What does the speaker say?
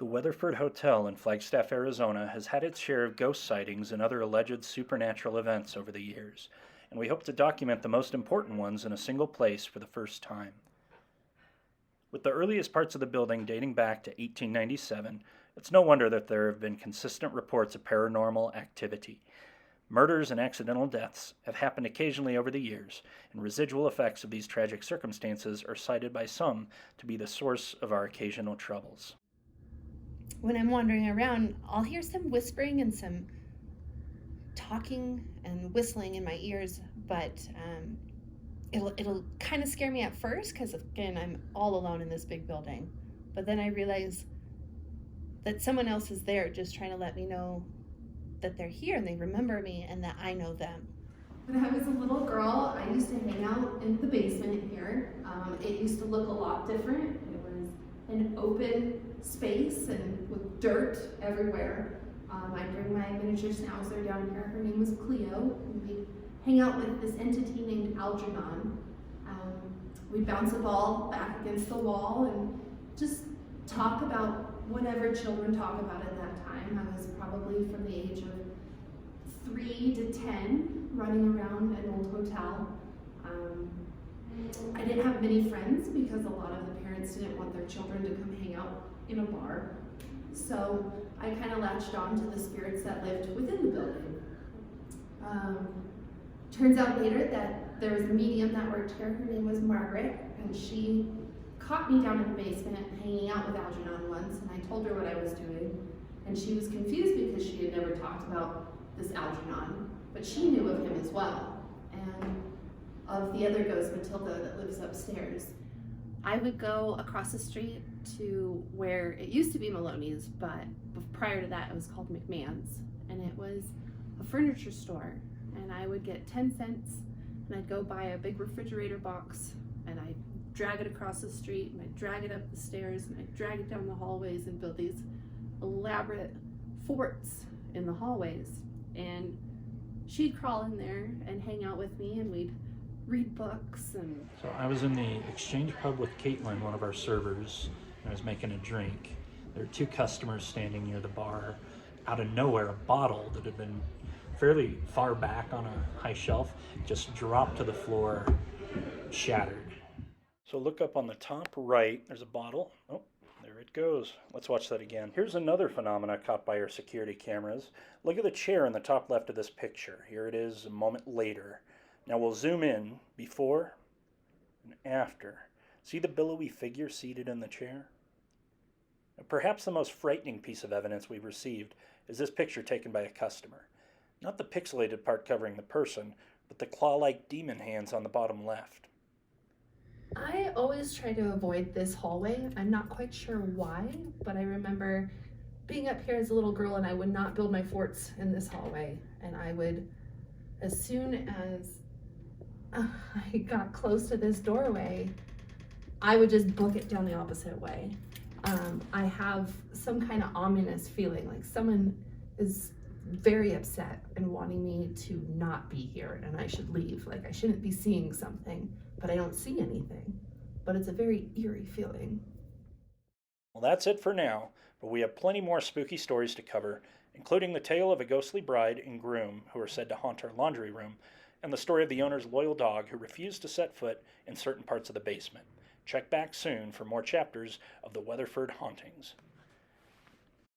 The Weatherford Hotel in Flagstaff, Arizona has had its share of ghost sightings and other alleged supernatural events over the years, and we hope to document the most important ones in a single place for the first time. With the earliest parts of the building dating back to 1897, it's no wonder that there have been consistent reports of paranormal activity. Murders and accidental deaths have happened occasionally over the years, and residual effects of these tragic circumstances are cited by some to be the source of our occasional troubles. When I'm wandering around, I'll hear some whispering and some talking and whistling in my ears, but it'll kind of scare me at first because, again, I'm all alone in this big building. But then I realize that someone else is there just trying to let me know that they're here and they remember me and that I know them. When I was a little girl, I used to hang out in the basement here. It used to look a lot different. It was an open space and with dirt everywhere. I'd bring my miniature schnauzer down here. Her name was Cleo. And we'd hang out with this entity named Algernon. We'd bounce a ball back against the wall and just talk about whatever children talk about at that time. I was probably from the age of 3 to 10, running around an old hotel. I didn't have many friends because a lot of the parents didn't want their children to come hang out in a bar. So I kind of latched on to the spirits that lived within the building. Turns out later that there was a medium that worked here. Her name was Margaret, and she caught me down in the basement hanging out with Algernon once, and I told her what I was doing. And she was confused because she had never talked about this Algernon, but she knew of him as well, and of the other ghost, Matilda, that lives upstairs. I would go across the street to where it used to be Maloney's, but prior to that it was called McMahon's, and it was a furniture store. And I would get 10 cents and I'd go buy a big refrigerator box and I'd drag it across the street and I'd drag it up the stairs and I'd drag it down the hallways and build these elaborate forts in the hallways. And she'd crawl in there and hang out with me and we'd read books. And So I was in the exchange pub with Caitlin, one of our servers, and I was making a drink. There were two customers standing near the bar. Out of nowhere, a bottle that had been fairly far back on a high shelf just dropped to the floor, shattered. So look up on the top right, there's a bottle. Oh, there it goes. Let's watch that again. Here's another phenomena caught by our security cameras. Look at the chair in the top left of this picture. Here it is a moment later. Now we'll zoom in before and after. See the billowy figure seated in the chair? Perhaps the most frightening piece of evidence we've received is this picture taken by a customer. Not the pixelated part covering the person, but the claw-like demon hands on the bottom left. I always try to avoid this hallway. I'm not quite sure why, but I remember being up here as a little girl and I would not build my forts in this hallway. And I would, as soon as I got close to this doorway, I would just book it down the opposite way. I have some kind of ominous feeling, like someone is very upset and wanting me to not be here and I should leave. Like I shouldn't be seeing something, but I don't see anything. But it's a very eerie feeling. Well, that's it for now, but we have plenty more spooky stories to cover, including the tale of a ghostly bride and groom who are said to haunt our laundry room, and the story of the owner's loyal dog who refused to set foot in certain parts of the basement. Check back soon for more chapters of the Weatherford Hauntings.